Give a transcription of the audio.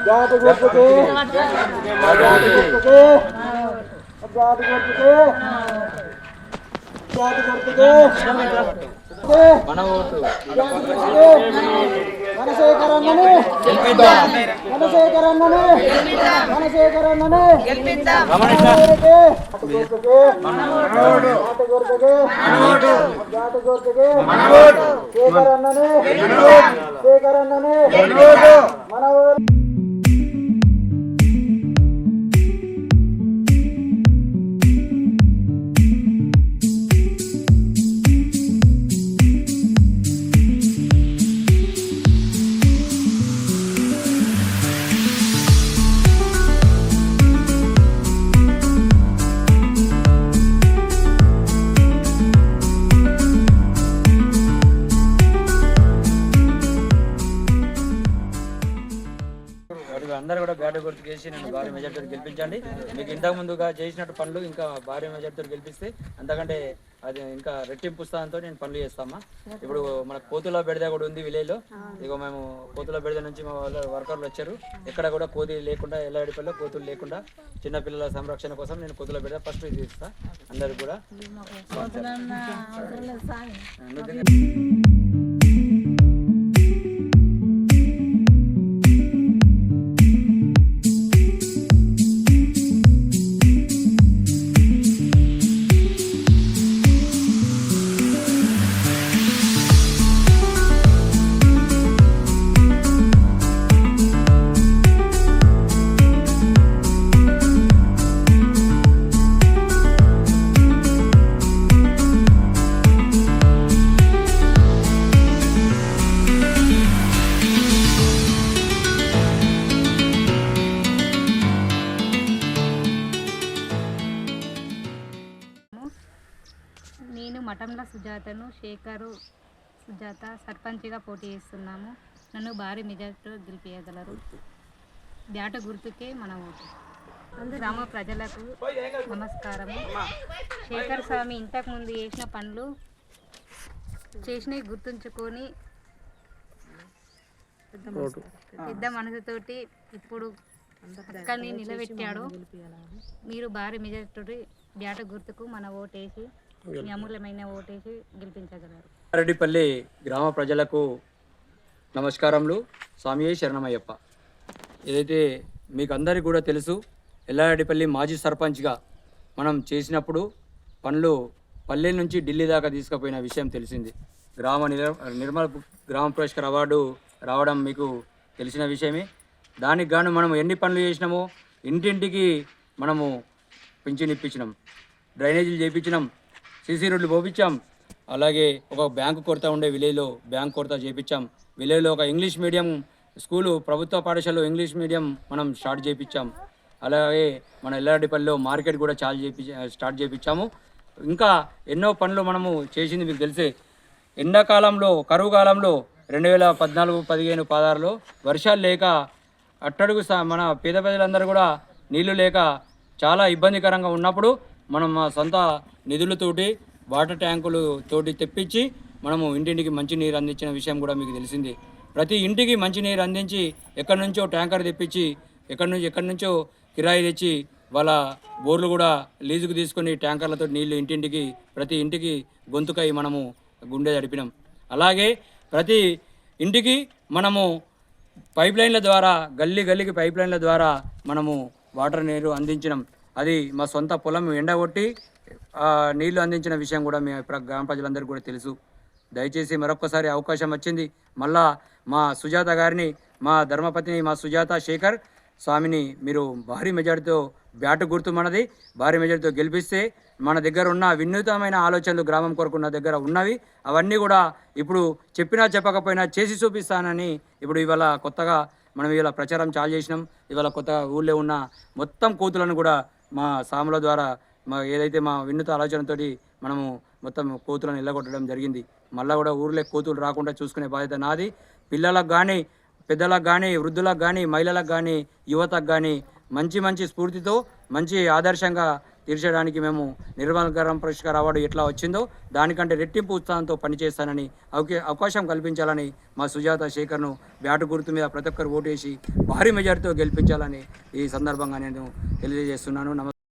Bat గుర్తుకే bat గుర్తుకే bat గుర్తుకే బ్యాట్ గుర్తుకే మన ఓటు మనశేఖర్ అన్నని గెలిపిద్దాం మనశేఖర్ అన్నని మనశేఖర్ అన్నని గెలిపిద్దాం బ్యాట్ గుర్తుకే మన ఓటు బ్యాట్ గుర్తుకే మన ఓటు బ్యాట్ గుర్తుకే మన ఓటు శేఖర్ అన్నని శేఖర్ అన్నని మన ఓటు అందరూ కూడా బ్యాట్ గుర్తు చేసి నేను భారీ మెజార్టీతో గెలిపించండి. మీకు ఇంతకు ముందుగా చేసినట్టు పనులు ఇంకా భారీ మెజార్టీతో గెలిపిస్తే అంతకంటే అది ఇంకా రెట్టింపు ఉత్సాహంతో నేను పనులు చేస్తామా. ఇప్పుడు మన కోతుల బెడద కూడా ఉంది విలేజ్లో. ఇక మేము కోతుల బెడద నుంచి మా వాళ్ళ వర్కర్లు వచ్చారు. ఎక్కడ కూడా కోతి లేకుండా ఎల్లడిపల్లిలో కోతులు లేకుండా చిన్నపిల్లల సంరక్షణ కోసం నేను కోతుల బెడద ఫస్ట్ ఇది ఇస్తా అందరికి కూడా. నేను మఠంల సుజాతను సుజాత సర్పంచ్గా పోటీ చేస్తున్నాము. నన్ను భారీ మెజార్టీతో గెలిపించగలరు. బ్యాట గుర్తుకే మన ఓటు. గ్రామ ప్రజలకు నమస్కారము. శేఖర్ స్వామి ఇంతకుముందు చేసిన పనులు చేసినవి గుర్తుంచుకొని పెద్ద మనసుతోటి ఇప్పుడు అక్కడిని నిలబెట్టాడు. మీరు భారీ మెజార్టీ బ్యాట గుర్తుకు మన ఓటేసి మీ అమూల్యమైన ఓటేసి గెలిపించగలరు. రెడ్డిపల్లి గ్రామ ప్రజలకు నమస్కారములు. స్వామి శరణమయ్యప్ప. ఏదైతే మీకు అందరికీ కూడా తెలుసు, ఎల్లారెడ్డిపల్లి మాజీ సర్పంచ్గా మనం చేసినప్పుడు పనులు పల్లె నుంచి ఢిల్లీ దాకా తీసుకుపోయిన విషయం తెలిసింది. నిర్మల్ గ్రామ పురస్కార్ అవార్డు రావడం మీకు తెలిసిన విషయమే. దానికి గాను మనం ఎన్ని పనులు చేసినామో ఇంటింటికి మనము పింఛన్ ఇప్పించినాం, డ్రైనేజీలు చేయించినాం, సీసీ రోడ్లు పోపించాం. అలాగే ఒక బ్యాంకు కొరత ఉండే విలేజ్లో బ్యాంక్ కొరత చేయించాం. విలేజ్లో ఒక ఇంగ్లీష్ మీడియం స్కూలు ప్రభుత్వ పాఠశాలలో ఇంగ్లీష్ మీడియం మనం స్టార్ట్ చేయించాం. అలాగే మన ఎల్లారెడ్డిపల్లిలో మార్కెట్ కూడా స్టార్ట్ చేయించాము. ఇంకా ఎన్నో పనులు మనము చేసింది మీకు తెలిసే. ఎండాకాలంలో కరువు కాలంలో 2014, 15, 16లో వర్షాలు లేక అట్టడుగు మన పేద ప్రజలందరూ కూడా నీళ్లు లేక చాలా ఇబ్బందికరంగా ఉన్నప్పుడు మనం మా సొంత నిధులతోటి వాటర్ ట్యాంకులు తోటి తెప్పించి మనము ఇంటింటికి మంచినీరు అందించిన విషయం కూడా మీకు తెలిసింది. ప్రతి ఇంటికి మంచినీరు అందించి ఎక్కడి నుంచో ట్యాంకర్ తెప్పించి ఎక్కడి నుంచో కిరాయి తెచ్చి వాళ్ళ బోర్లు కూడా లీజుకు తీసుకొని ట్యాంకర్లతో నీళ్లు ఇంటింటికి ప్రతి ఇంటికి గొంతుకై మనము గుండె గడిపినాం. అలాగే ప్రతి ఇంటికి మనము పైప్ లైన్ల ద్వారా గల్లీకి పైప్ లైన్ల ద్వారా మనము వాటర్ నీరు అందించినాం. అది మా సొంత పొలం ఎండగొట్టి నీళ్లు అందించిన విషయం కూడా మీ గ్రామ ప్రజలందరికీ కూడా తెలుసు. దయచేసి మరొక్కసారి అవకాశం వచ్చింది మళ్ళా మా సుజాత గారిని, మా ధర్మపతిని, మా సుజాత శేఖర్ స్వామిని మీరు భారీ మెజార్టీతో బ్యాటు గుర్తు మనది భారీ మెజార్టీతో గెలిపిస్తే మన దగ్గర ఉన్న వినూతమైన ఆలోచనలు గ్రామం కొరకు నా దగ్గర ఉన్నవి. అవన్నీ కూడా ఇప్పుడు చెప్పినా చెప్పకపోయినా చేసి చూపిస్తానని ఇప్పుడు ఇవాళ కొత్తగా మనం ఇవాళ ప్రచారం చాలు చేసినాం. ఇవాళ కొత్తగా ఊళ్ళో ఉన్న మొత్తం కోతులను కూడా మా సాముల ద్వారా ఏదైతే మా వినూత ఆలోచనతోటి మనము మొత్తం కోతులను ఎల్లగొట్టడం జరిగింది. మళ్ళీ కూడా ఊర్లో కోతులు రాకుండా చూసుకునే బాధ్యత నాది. పిల్లలకు కానీ, పెద్దలకు కానీ, వృద్ధులకు కానీ, మహిళలకు కానీ, యువతకు కానీ మంచి స్ఫూర్తితో మంచి ఆదర్శంగా తీర్చడానికి మేము నిర్మలకరం పురస్కార్ అవార్డు ఎట్లా వచ్చిందో దానికంటే రెట్టింపు ఉత్సాహంతో పనిచేస్తానని అవకాశం కల్పించాలని మా సుజాత శేఖర్ను బ్యాటు గుర్తు మీద ప్రతి ఒక్కరు ఓటేసి భారీ మెజార్టీతో గెలిపించాలని ఈ సందర్భంగా నేను తెలియజేస్తున్నాను.